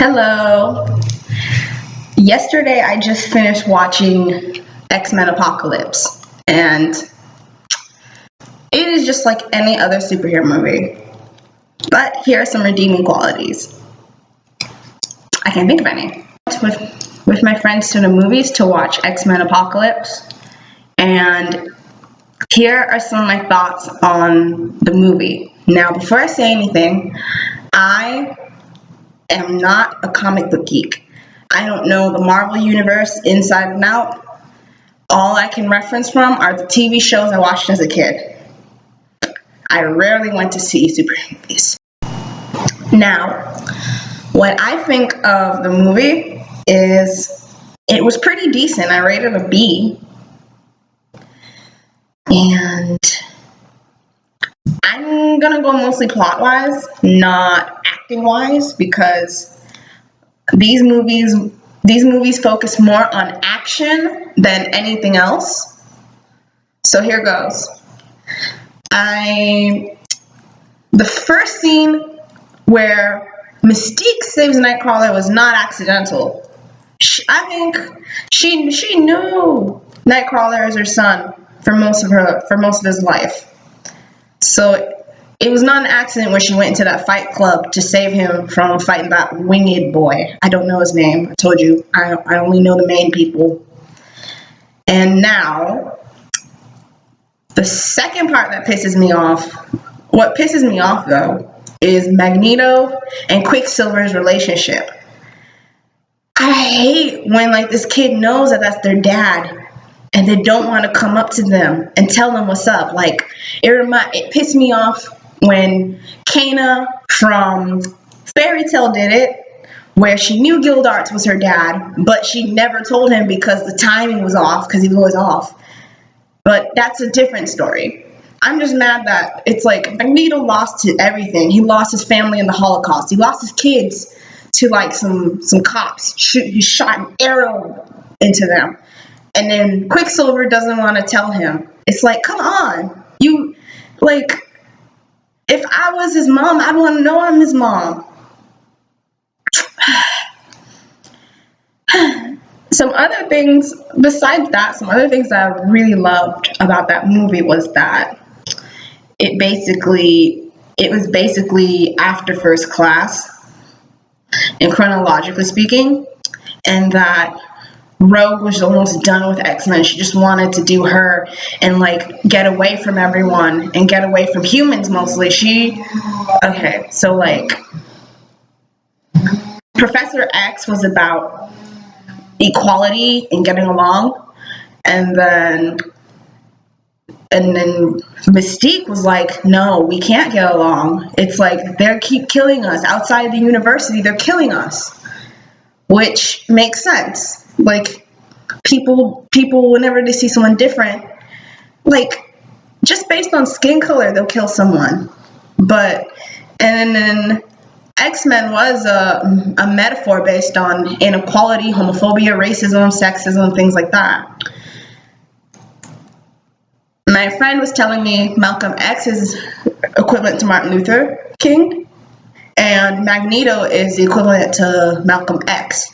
Hello. Yesterday I just finished watching X-Men Apocalypse, and it is just like any other superhero movie. But here are some redeeming qualities. I can't think of any. With my friends to the movies to watch X-Men Apocalypse, and here are some of my thoughts on the movie. Now, before I say anything, I am not a comic book geek. I don't know the Marvel Universe inside and out. All I can reference from are the TV shows I watched as a kid. I rarely went to see superhero movies. Now, what I think of the movie is it was pretty decent. I rated a B. And I'm gonna go mostly plot-wise, not acting-wise, because these movies focus more on action than anything else. So here goes. The first scene where Mystique saves Nightcrawler was not accidental. I think she knew Nightcrawler as her son for most of his life. So it was not an accident when she went into that fight club to save him from fighting that winged boy. I don't know his name. I told you, I only know the main people. And now, the second part that pisses me off, what pisses me off though, is Magneto and Quicksilver's relationship. I hate when this kid knows that that's their dad and they don't want to come up to them and tell them what's up. It pissed me off when Kana from Fairy Tale did it, where she knew Gildarts was her dad, but she never told him because the timing was off, because he was always off. But that's a different story. I'm just mad that it's like Magneto lost everything. He lost his family in the Holocaust. He lost his kids to some cops. He shot an arrow into them. And then Quicksilver doesn't want to tell him. It's like, come on. If I was his mom, I'd want to know I'm his mom. Some other things that I really loved about that movie was that it was basically after First Class, and chronologically speaking, and that Rogue was almost done with X-Men. She just wanted to do her and get away from everyone and get away from humans mostly. Professor X was about equality and getting along, and then Mystique was like, no, we can't get along. It's like they keep killing us outside the university. They're killing us, which makes sense. People whenever they see someone different, just based on skin color, they'll kill someone. And then X-Men was a metaphor based on inequality, homophobia, racism, sexism, things like that. My friend was telling me Malcolm X is equivalent to Martin Luther King, and Magneto is the equivalent to Malcolm X.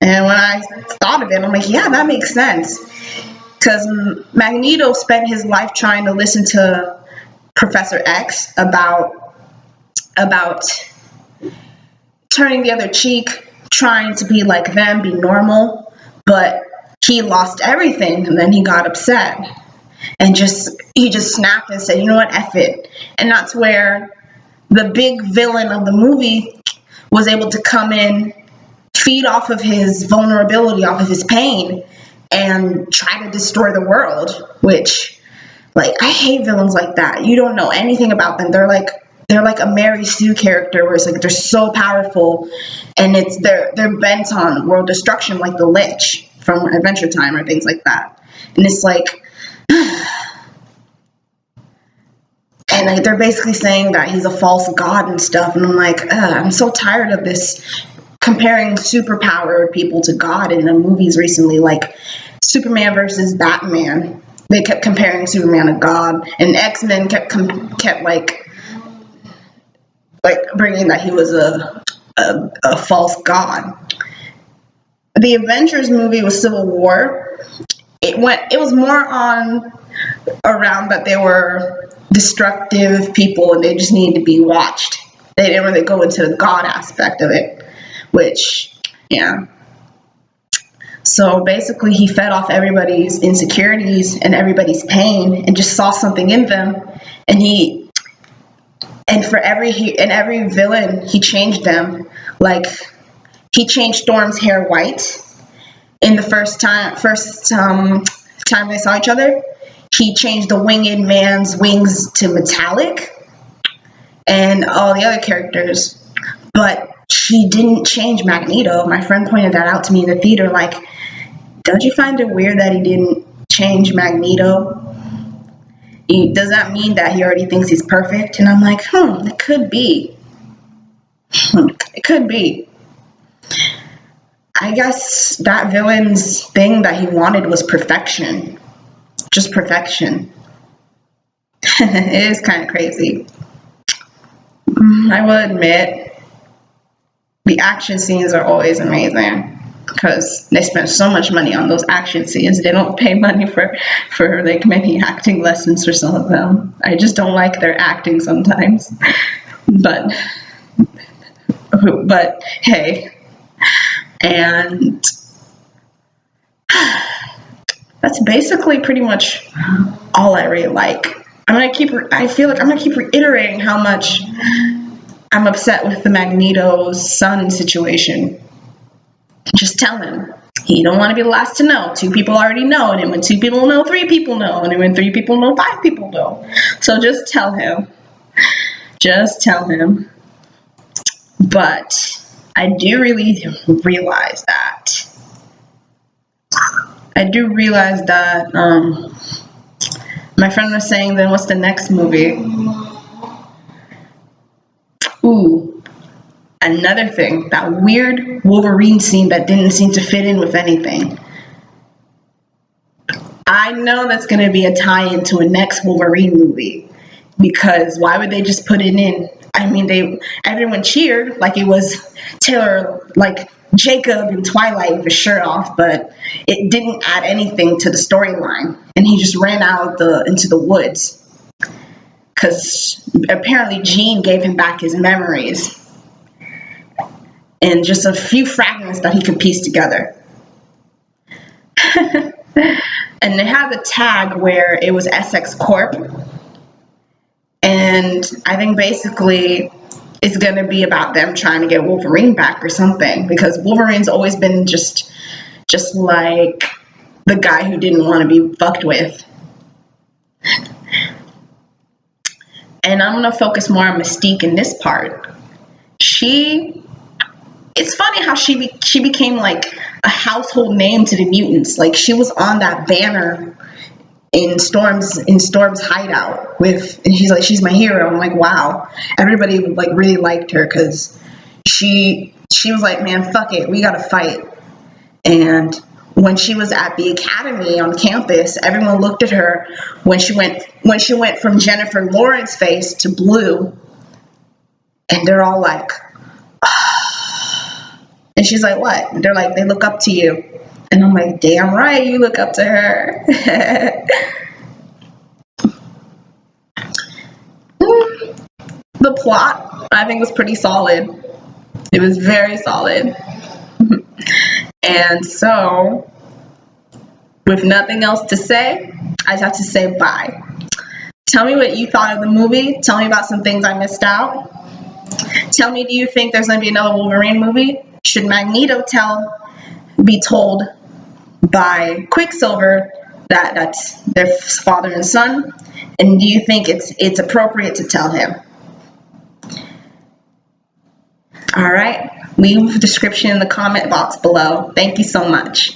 And when I thought of it, I'm like, yeah, that makes sense. Because Magneto spent his life trying to listen to Professor X about turning the other cheek, trying to be like them, be normal. But he lost everything, and then he got upset. And he just snapped and said, you know what, F it. And that's where the big villain of the movie was able to come in, feed off of his vulnerability, off of his pain, and try to destroy the world, which, I hate villains like that. You don't know anything about them. They're like a Mary Sue character where it's they're so powerful, and they're bent on world destruction, like the Lich from Adventure Time or things like that. And it's and they're basically saying that he's a false god and stuff, and I'm I'm so tired of this comparing superpowered people to God in the movies recently, like Superman versus Batman. They kept comparing Superman to God, and X-Men kept bringing that he was a a false god. The Avengers movie was Civil War. It was more on around that they were destructive people and they just needed to be watched. They didn't really go into the god aspect of it, which, yeah. So basically, he fed off everybody's insecurities and everybody's pain, and just saw something in them, and for every villain, he changed them. Like, he changed Storm's hair white in the first time they saw each other. He changed the winged man's wings to metallic, and all the other characters. But he didn't change Magneto. My friend pointed that out to me in the theater. Like, don't you find it weird that he didn't change Magneto? Does that mean that he already thinks he's perfect? And I'm like, it could be. It could be. I guess that villain's thing that he wanted was perfection. Just perfection. It is kind of crazy. I will admit, the action scenes are always amazing because they spend so much money on those action scenes. They don't pay money for like many acting lessons for some of them. I just don't like their acting sometimes. But hey, and that's basically pretty much all I really like. I feel like I'm gonna keep reiterating how much I'm upset with the Magneto's son situation. Just tell him. He don't want to be the last to know. 2 people already know, and when 2 people know, 3 people know, and when 3 people know, 5 people know. So just tell him. Just tell him. But I do really realize that. My friend was saying, then what's the next movie? Ooh, another thing, that weird Wolverine scene that didn't seem to fit in with anything. I know that's going to be a tie-in to a next Wolverine movie, because why would they just put it in? I mean, everyone cheered like it was Taylor, like Jacob in Twilight with his shirt off, but it didn't add anything to the storyline, and he just ran out into the woods because apparently Jean gave him back his memories and just a few fragments that he could piece together. And they had the tag where it was Essex Corp, and I think basically it's going to be about them trying to get Wolverine back or something, because Wolverine's always been just like the guy who didn't want to be fucked with. And I'm going to focus more on Mystique in this part. It's funny how she became like a household name to the mutants. Like, she was on that banner in Storm's hideout and she's my hero. I'm like, wow. Everybody like really liked her because she was like, man, fuck it, we gotta fight. And when she was at the academy on campus, everyone looked at her when she went from Jennifer Lawrence face to blue, and they're all like, ah. And she's like, what? And they're like, they look up to you. And I'm like, damn right, you look up to her. The plot, I think, was pretty solid. It was very solid. And so, with nothing else to say, I just have to say bye. Tell me what you thought of the movie. Tell me about some things I missed out. Tell me, do you think there's going to be another Wolverine movie? Should Magneto be told by Quicksilver that's their father and son? And do you think it's appropriate to tell him? All right, leave a description in the comment box below. Thank you so much.